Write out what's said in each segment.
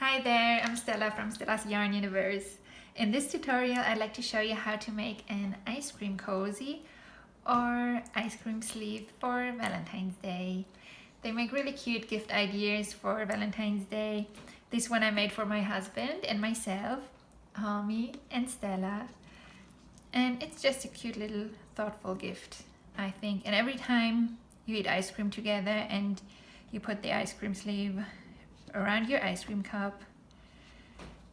Hi there, I'm Stella from Stella's Yarn Universe. In this tutorial, I'd like to show you how to make an ice cream cozy or ice cream sleeve for Valentine's Day. They make really cute gift ideas for Valentine's Day. This one I made for my husband and myself, me and Stella. And it's just a cute little thoughtful gift, I think. And every time you eat ice cream together and you put the ice cream sleeve around your ice cream cup,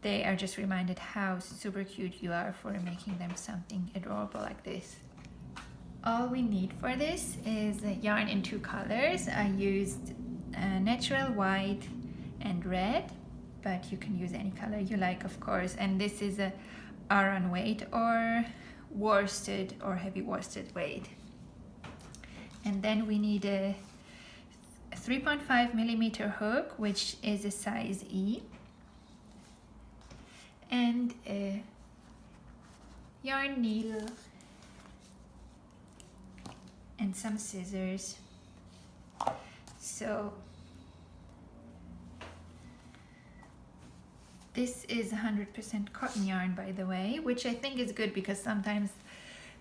they are just reminded how super cute you are for making them something adorable like this. All we need for this is yarn in two colors. I used natural white and red, but you can use any color you like, of course. And this is a Aran weight or worsted or heavy worsted weight. And then we need a 3.5 millimeter hook, which is a size E, and a yarn needle and some scissors. So this is 100% cotton yarn, by the way, which I think is good because sometimes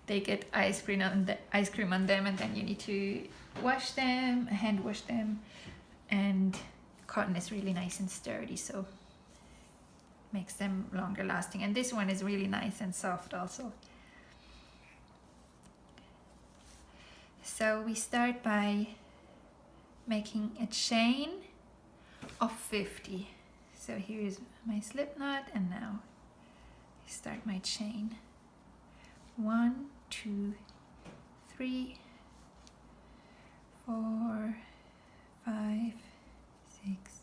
they get ice cream on them and then you need to wash them, hand wash them, and cotton is really nice and sturdy, so makes them longer lasting. And this one is really nice and soft also. So we start by making a chain of 50. So here's my slip knot, and now I start my chain. 1, 2, 3, 4, 5, 6,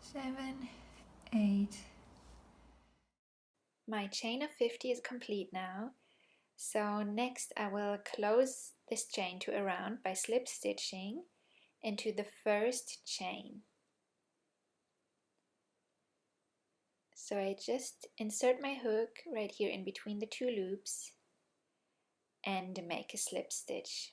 7, 8. My chain of 50 is complete now. So next I will close this chain to around by slip stitching into the first chain. So I just insert my hook right here in between the two loops and make a slip stitch.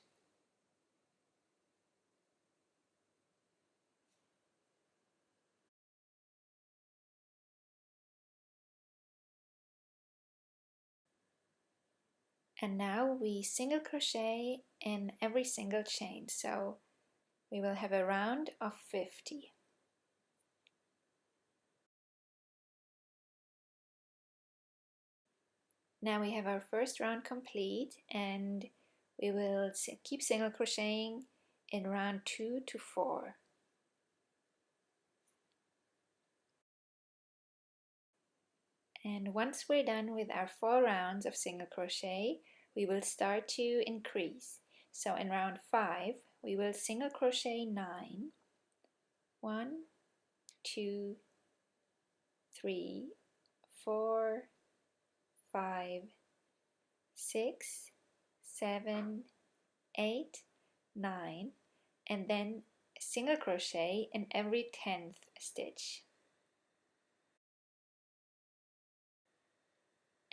And now we single crochet in every single chain, so we will have a round of 50. Now we have our first round complete, and we will keep single crocheting in round 2 to 4. And once we're done with our 4 rounds of single crochet, we will start to increase. So in round 5, we will single crochet 9. 1, 2, 3, 4, 5, 6, 7, 8, 9, and then single crochet in every 10th stitch.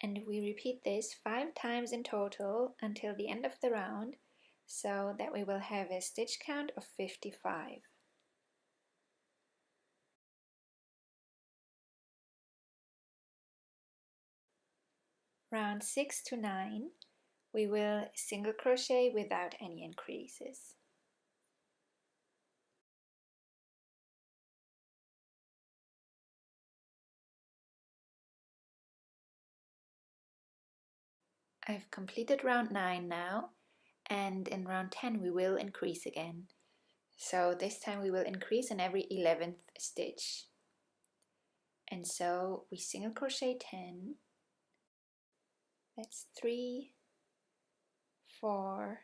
And we repeat this 5 times in total until the end of the round, so that we will have a stitch count of 55. Round 6 to 9, we will single crochet without any increases. I've completed round 9 now, and in round 10 we will increase again. So this time we will increase in every 11th stitch. And so we single crochet 10, that's 3, 4,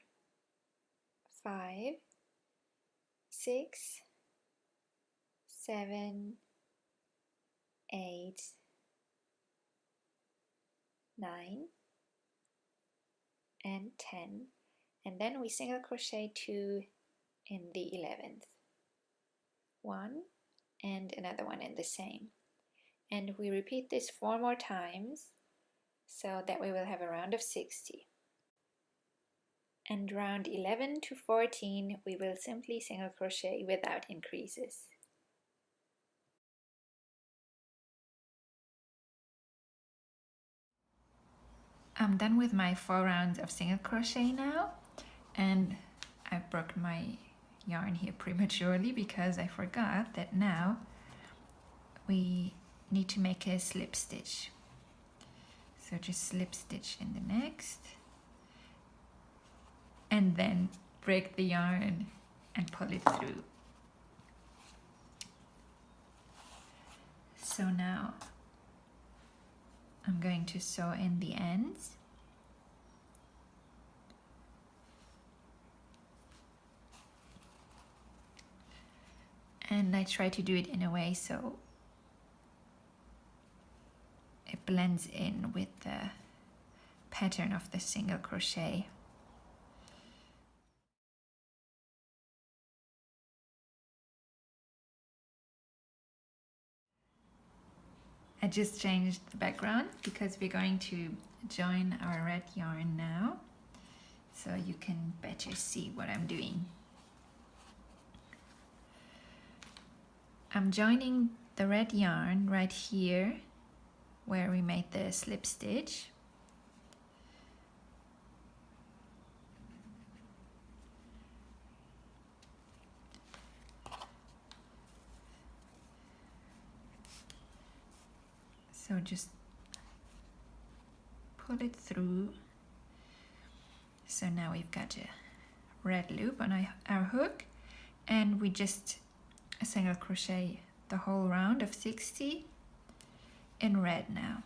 5, 6, 7, 8, 9, and 10, and then we single crochet 2 in the 11th, 1 and another one in the same, and we repeat this 4 more times so that we will have a round of 60. And round 11 to 14 we will simply single crochet without increases. I'm done with my 4 rounds of single crochet now, and I've broken my yarn here prematurely because I forgot that now we need to make a slip stitch. So just slip stitch in the next, and then break the yarn and pull it through. So now I'm going to sew in the ends. And I try to do it in a way so it blends in with the pattern of the single crochet. I just changed the background because we're going to join our red yarn now, so you can better see what I'm doing. I'm joining the red yarn right here where we made the slip stitch. So just pull it through. So now we've got a red loop on our hook, and we just single crochet the whole round of 60 in red now.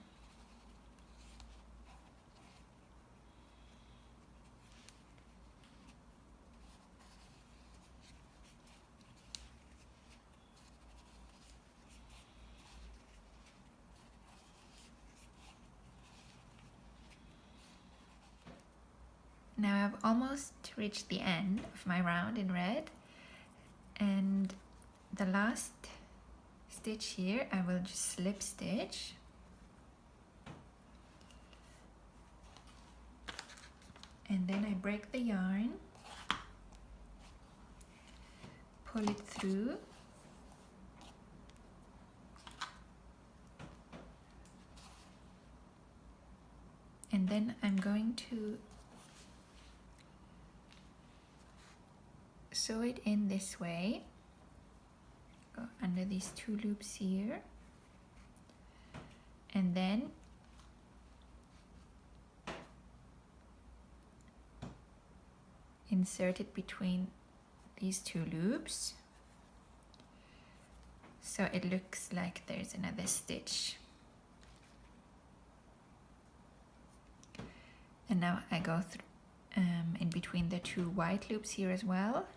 Now I've almost reached the end of my round in red, and the last stitch here I will just slip stitch, and then I break the yarn, pull it through, and then I'm going to sew it in this way. Go under these 2 loops here, and then insert it between these 2 loops so it looks like there's another stitch. And now I go through in between the 2 white loops here as well.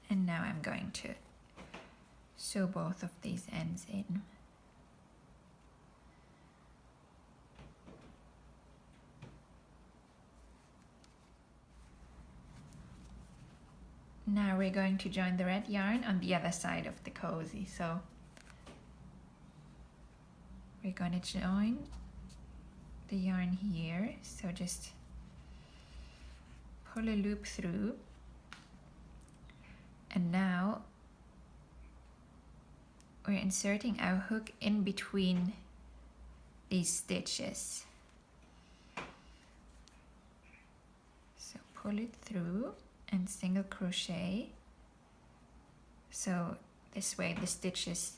And now I'm going to sew both of these ends in. Now we're going to join the red yarn on the other side of the cozy. So we're going to join the yarn here. So just pull a loop through. And now we're inserting our hook in between these stitches. So pull it through and single crochet. So this way the stitches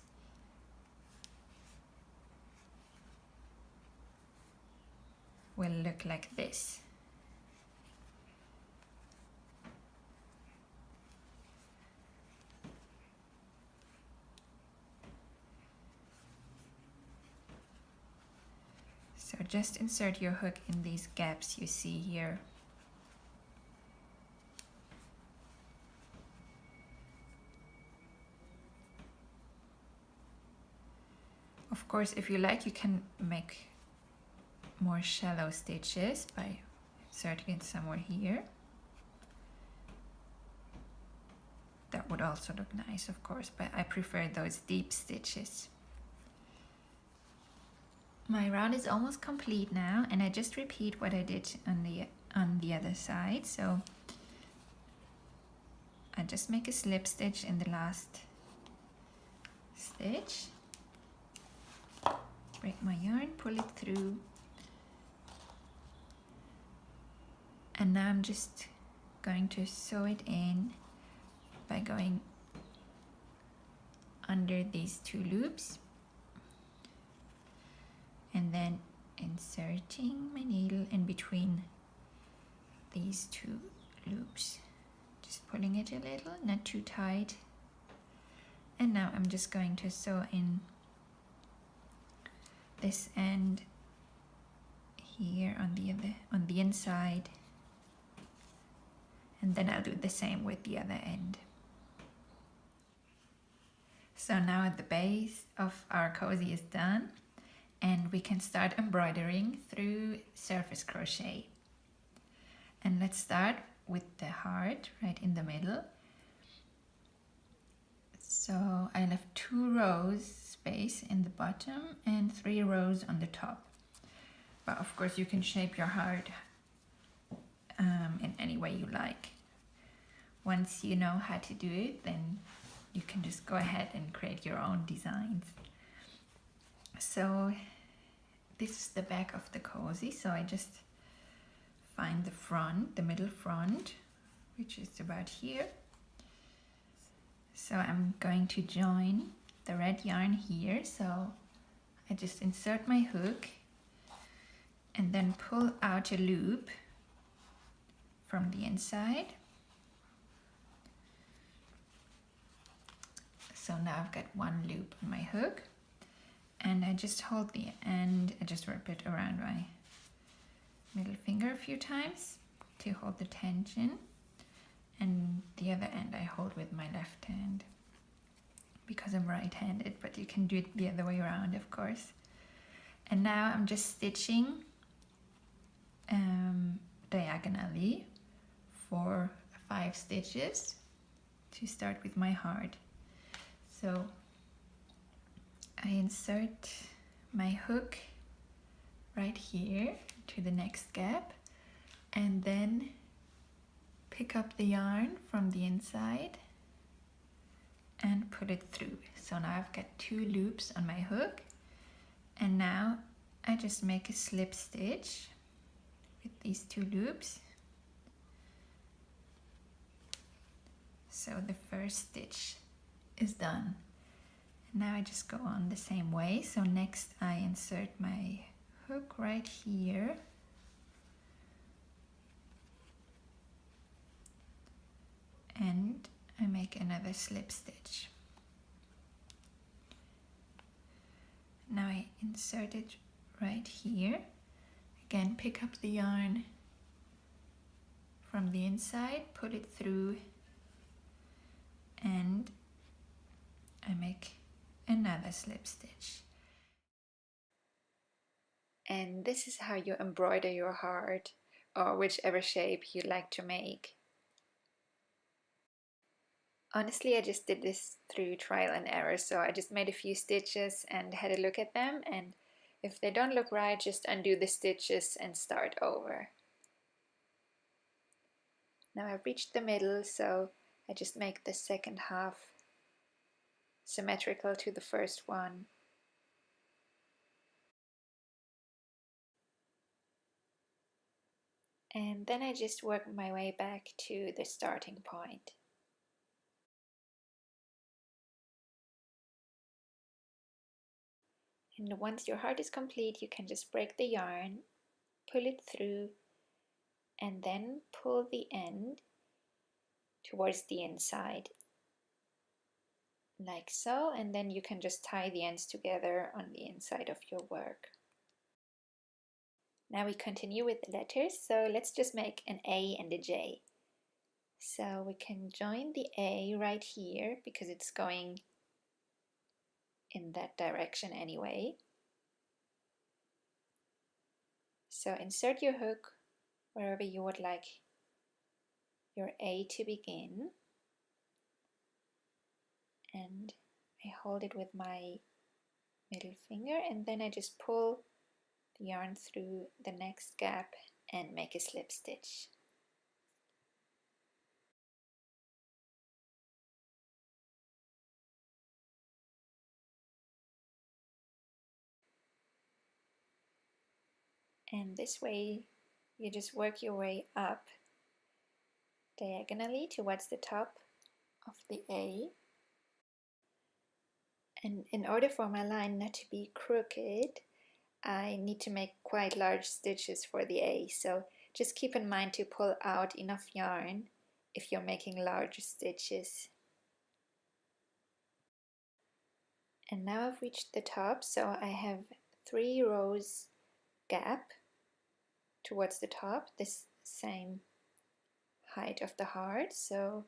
will look like this. So just insert your hook in these gaps you see here. Of course, if you like, you can make more shallow stitches by inserting it somewhere here. That would also look nice, of course, but I prefer those deep stitches. My round is almost complete now, and I just repeat what I did on the other side. So I just make a slip stitch in the last stitch, break my yarn, pull it through, and now I'm just going to sew it in by going under these two loops and then inserting my needle in between these two loops, just pulling it a little, not too tight. And now I'm just going to sew in this end here on the inside, and then I'll do the same with the other end. So now the base of our cozy is done, and we can start embroidering through surface crochet. And let's start with the heart right in the middle. So I left 2 rows space in the bottom and 3 rows on the top. But of course you can shape your heart in any way you like. Once you know how to do it, then you can just go ahead and create your own designs. So this is the back of the cozy. So I just find the front, the middle front, which is about here. So I'm going to join the red yarn here. So I just insert my hook and then pull out a loop from the inside. So now I've got 1 loop on my hook, and I just hold the end, I just wrap it around my middle finger a few times to hold the tension, and the other end I hold with my left hand because I'm right-handed, but you can do it the other way around, of course. And now I'm just stitching diagonally for 5 stitches to start with my heart. So I insert my hook right here to the next gap, and then pick up the yarn from the inside and pull it through. So now I've got 2 loops on my hook, and now I just make a slip stitch with these 2 loops. So the first stitch is done. And now I just go on the same way. So next I insert my hook right here, and I make another slip stitch. Now I insert it right here. Again, pick up the yarn from the inside, pull it through, and I make another slip stitch. And this is how you embroider your heart, or whichever shape you like to make. Honestly, I just did this through trial and error, so I just made a few stitches and had a look at them, and if they don't look right, just undo the stitches and start over. Now I've reached the middle, so I just make the second half symmetrical to the first one. And then I just work my way back to the starting point. And once your heart is complete, you can just break the yarn, pull it through, and then pull the end towards the inside, like so, and then you can just tie the ends together on the inside of your work. Now we continue with the letters, so let's just make an A and a J. So we can join the A right here because it's going in that direction anyway. So insert your hook wherever you would like your A to begin, and I hold it with my middle finger, and then I just pull the yarn through the next gap and make a slip stitch. And this way you just work your way up diagonally towards the top of the A. And in order for my line not to be crooked, I need to make quite large stitches for the A. So just keep in mind to pull out enough yarn if you're making large stitches. And now I've reached the top, so I have 3 rows gap towards the top, this same height of the heart. So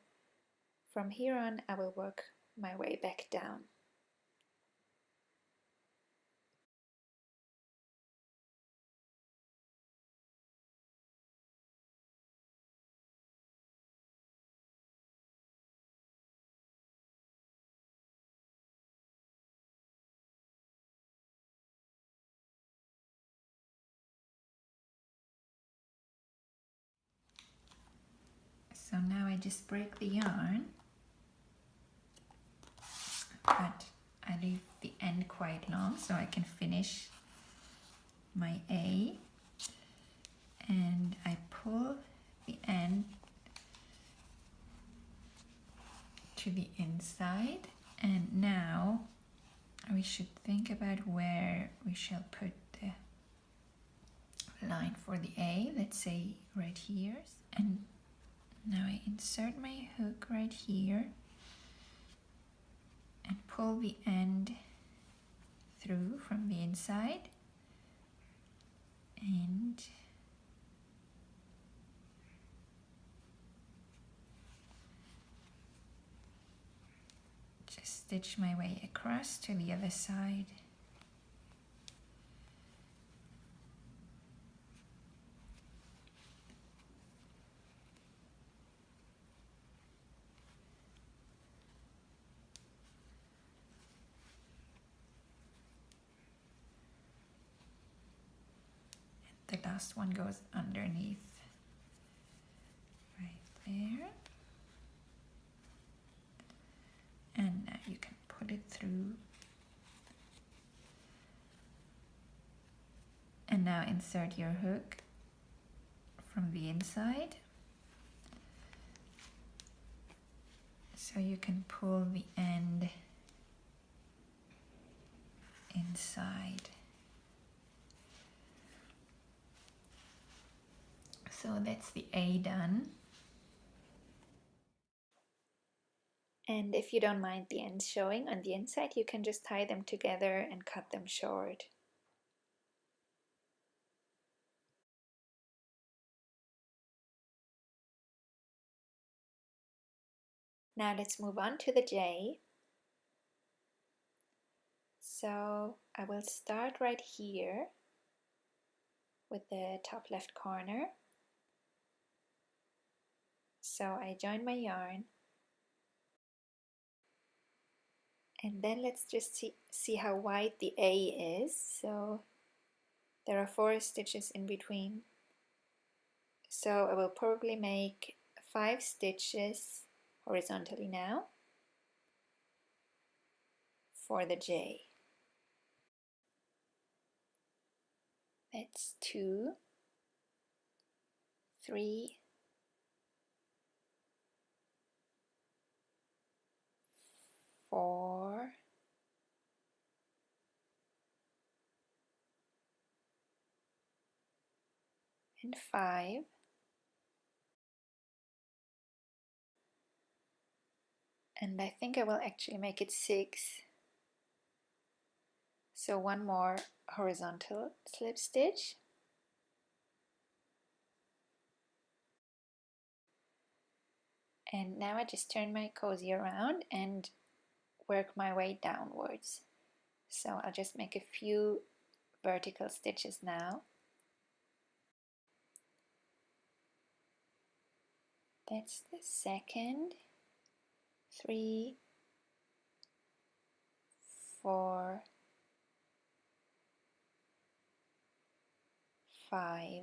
from here on I will work my way back down. So now I just break the yarn, but I leave the end quite long so I can finish my A, and I pull the end to the inside, and now we should think about where we shall put the line for the A. Let's say right here, and now I insert my hook right here and pull the end through from the inside, and just stitch my way across to the other side. The last one goes underneath right there, and now you can put it through, and now insert your hook from the inside so you can pull the end inside. So that's the A done. And if you don't mind the ends showing on the inside, you can just tie them together and cut them short. Now let's move on to the J. So I will start right here with the top left corner. So I join my yarn, and then let's just see how wide the A is. So there are 4 stitches in between. So I will probably make 5 stitches horizontally now for the J. That's 2, 3, 4, 5. And I think I will actually make it 6. So 1 more horizontal slip stitch. And now I just turn my cozy around and work my way downwards. So I'll just make a few vertical stitches now. That's the second. 3, 4, 5.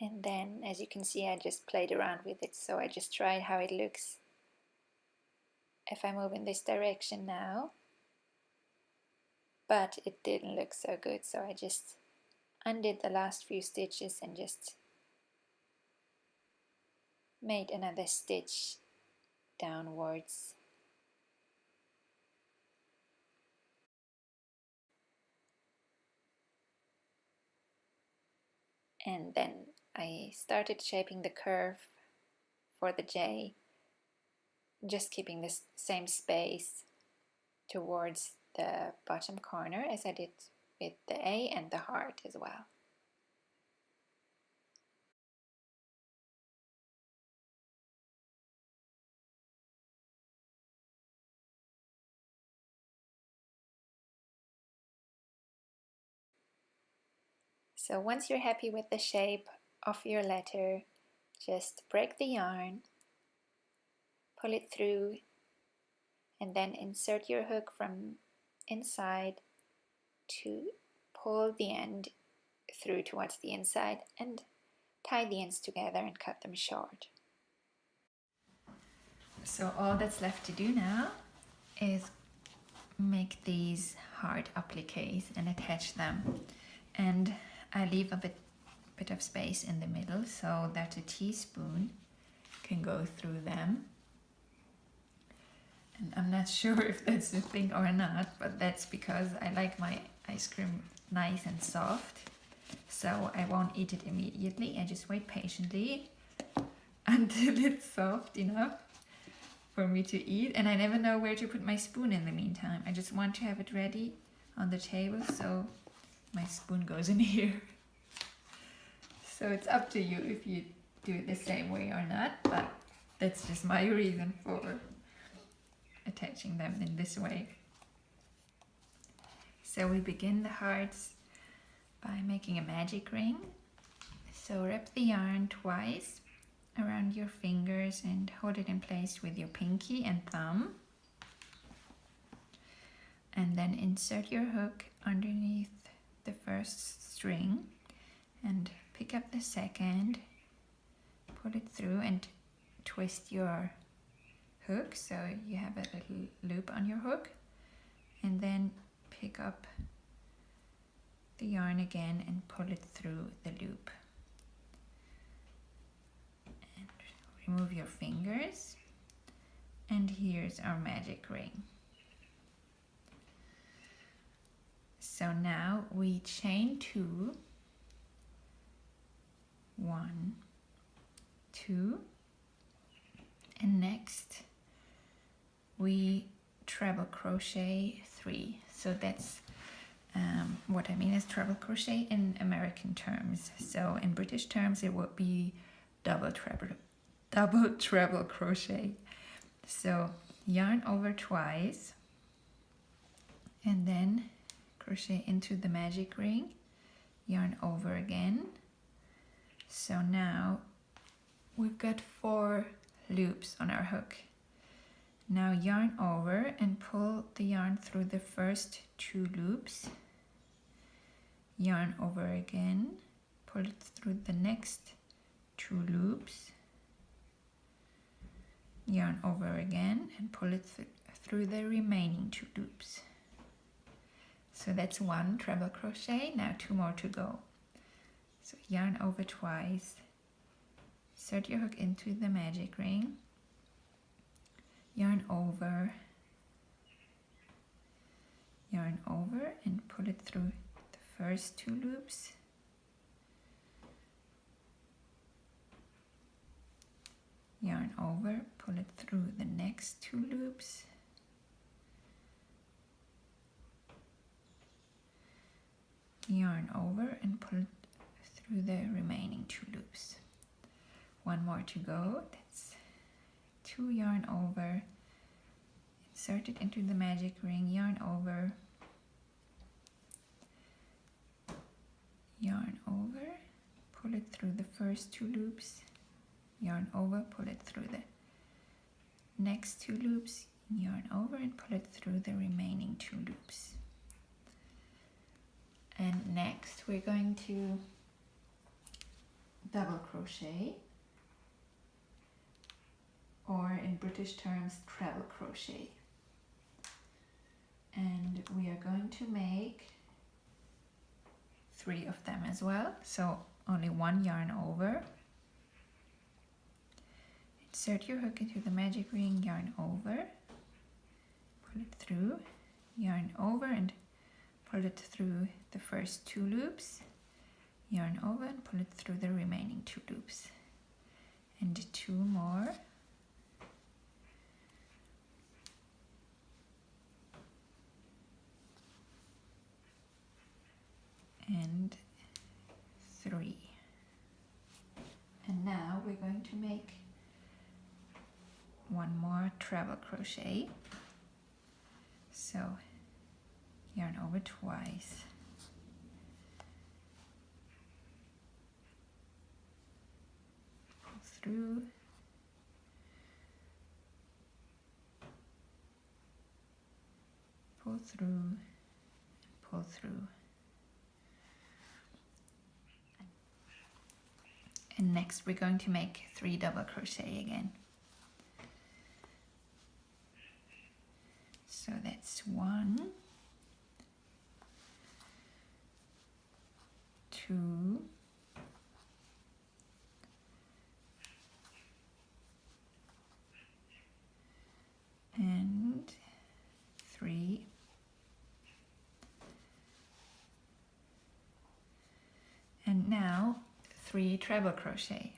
And then, as you can see, I just played around with it, so I just tried how it looks if I move in this direction now. but it didn't look so good, so I just undid the last few stitches and just made another stitch downwards. And then I started shaping the curve for the J, just keeping the same space towards the bottom corner as I did with the A and the heart as well. So once you're happy with the shape of your letter, just break the yarn, pull it through, and then insert your hook from inside to pull the end through towards the inside and tie the ends together and cut them short. So all that's left to do now is make these heart appliques and attach them. And I leave a bit of space in the middle so that a teaspoon can go through them. And I'm not sure if that's a thing or not, but that's because I like my ice cream nice and soft. So I won't eat it immediately. I just wait patiently until it's soft enough for me to eat. And I never know where to put my spoon in the meantime. I just want to have it ready on the table so my spoon goes in here. So it's up to you if you do it the same way or not, but that's just my reason for attaching them in this way. So we begin the hearts by making a magic ring. So wrap the yarn twice around your fingers and hold it in place with your pinky and thumb. And then insert your hook underneath the first string and pick up the second, pull it through and twist your hook so you have a little loop on your hook, and then pick up the yarn again and pull it through the loop. And remove your fingers, and here's our magic ring. So now we chain 2, 1, 2, and next we treble crochet 3. So that's what I mean is treble crochet in American terms. So in British terms it would be double treble crochet. So yarn over twice and then crochet into the magic ring, yarn over again. So now we've got 4 loops on our hook. Now yarn over and pull the yarn through the first 2 loops, yarn over again, pull it through the next 2 loops, yarn over again and pull it through the remaining 2 loops. So that's 1 treble crochet, now 2 more to go. So yarn over twice, insert your hook into the magic ring, yarn over and pull it through the first 2 loops, yarn over, pull it through the next 2 loops, yarn over and pull it through the remaining 2 loops. 1 more to go. That's 2 yarn over, insert it into the magic ring, yarn over, pull it through the first 2 loops, yarn over, pull it through the next 2 loops, yarn over and pull it through the remaining 2 loops. And next we're going to double crochet, or in British terms treble crochet. and we are going to make 3 of them as well, so only 1 yarn over. Insert your hook into the magic ring, yarn over, pull it through, yarn over and pull it through the first 2 loops, yarn over and pull it through the remaining 2 loops, and 2 more. And 3. And now we're going to make 1 more treble crochet. So yarn over twice, pull through, pull through, and pull through. And next we're going to make 3 double crochet again. So that's 1, 2, and 3, and now 3 treble crochet.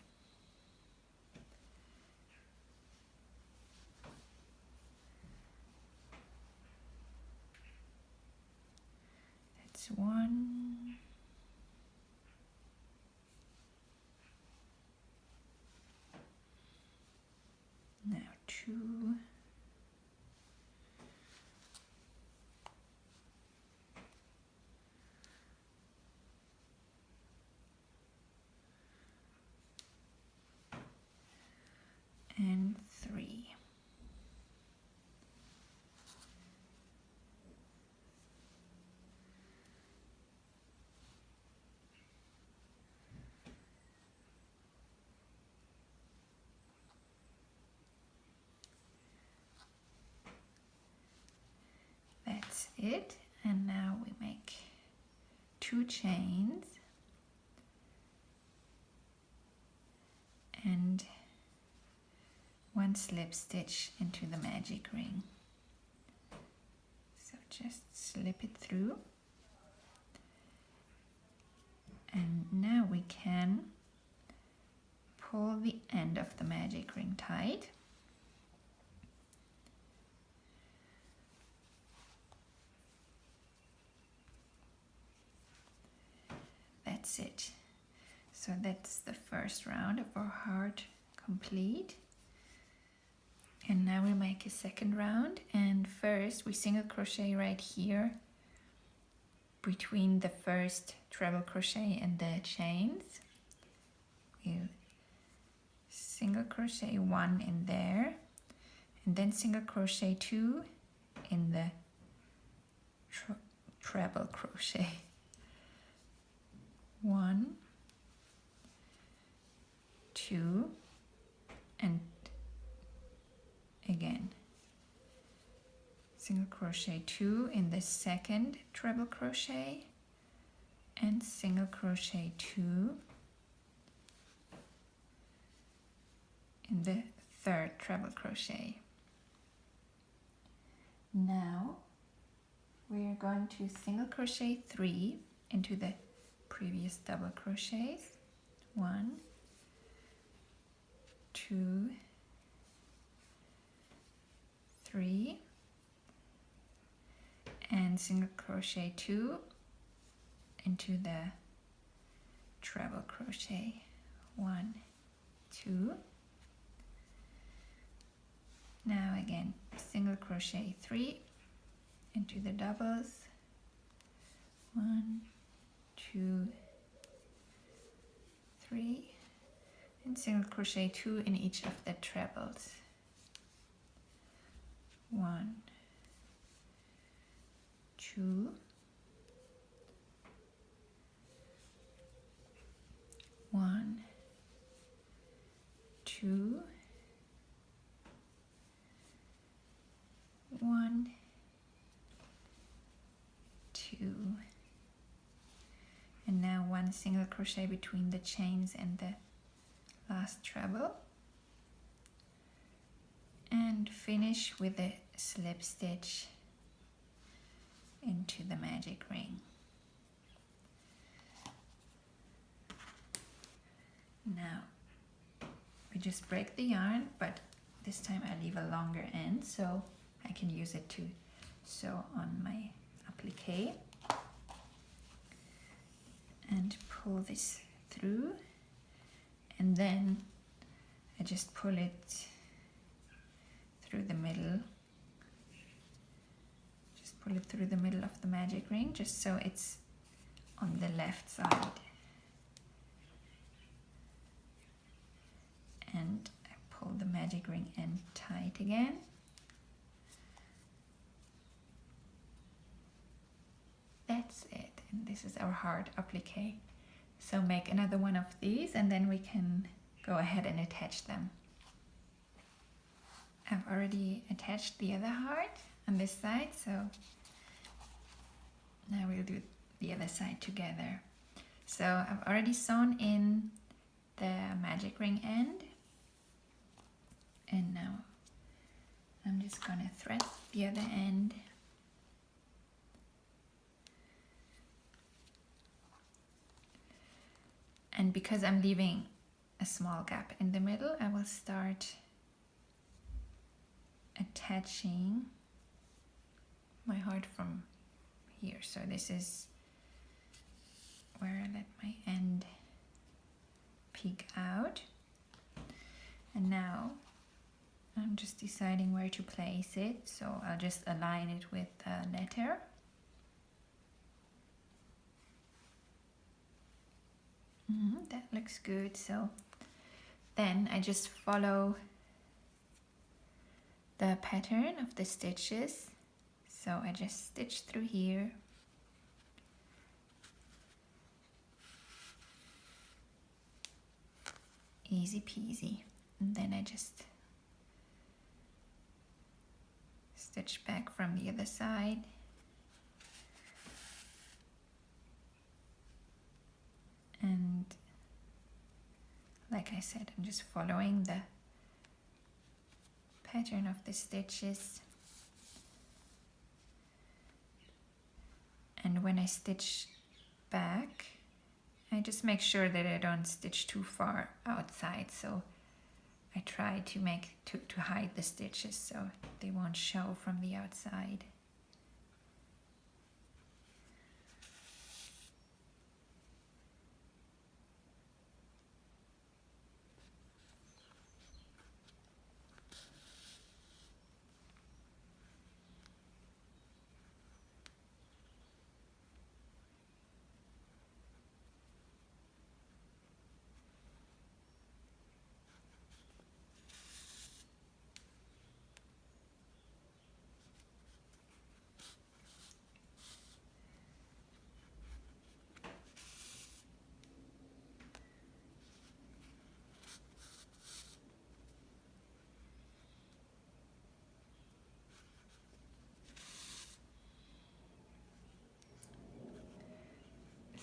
That's 1, now 2, and 3. That's it. And now we make 2 chains and 1 slip stitch into the magic ring. So just slip it through, and now we can pull the end of the magic ring tight. That's it. So that's the first round of our heart complete. And now we make a second round, and first we single crochet right here between the first treble crochet and the chains. We'll single crochet 1 in there, and then single crochet 2 in the treble crochet. 1, 2, and again single crochet 2 in the second treble crochet, and single crochet 2 in the third treble crochet. Now we are going to single crochet 3 into the previous double crochets. 1, 2, 3, and single crochet 2 into the treble crochet. 1, 2. Now again single crochet 3 into the doubles. 1, 2, 3, and single crochet 2 in each of the trebles. 1, 2, 1, 2, 1, one single crochet between the chains and the last treble, and finish with a slip stitch into the magic ring. Now we just break the yarn, but this time I leave a longer end so I can use it to sew on my applique, and pull this through, and then I just pull it through the middle, just pull it through the middle of the magic ring just so it's on the left side, and I pull the magic ring end tight again. That's it, and this is our heart applique. So make another one of these and then we can go ahead and attach them. I've already attached the other heart on this side, so now we'll do the other side together. So I've already sewn in the magic ring end, and now I'm just gonna thread the other end. And because I'm leaving a small gap in the middle, I will start attaching my heart from here. So this is where I let my end peek out. And now I'm just deciding where to place it. So I'll just align it with a letter. That looks good. So then I just follow the pattern of the stitches. So I just stitch through here, easy peasy, and then I just stitch back from the other side. And like I said, I'm just following the pattern of the stitches. And when I stitch back, I just make sure that I don't stitch too far outside. So I try to to hide the stitches so they won't show from the outside.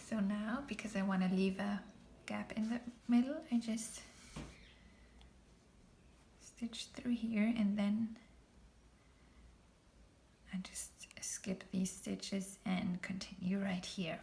So now, because I want to leave a gap in the middle, I just stitch through here, and then I just skip these stitches and continue right here.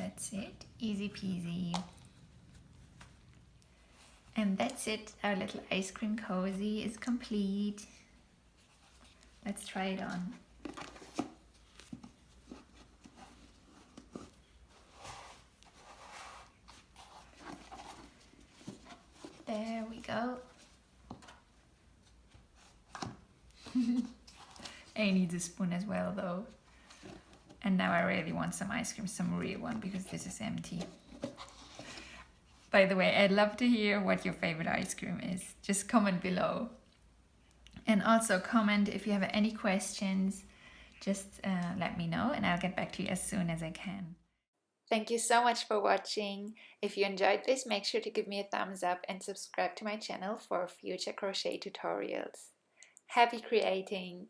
That's it, easy peasy. And that's it, our little ice cream cozy is complete. Let's try it on. There we go. I need a spoon as well though. And now I really want some ice cream, some real one, because this is empty. By the way, I'd love to hear what your favorite ice cream is. Just comment below. And also comment if you have any questions. Just let me know and I'll get back to you as soon as I can. Thank you so much for watching. If you enjoyed this, make sure to give me a thumbs up and subscribe to my channel for future crochet tutorials. Happy creating!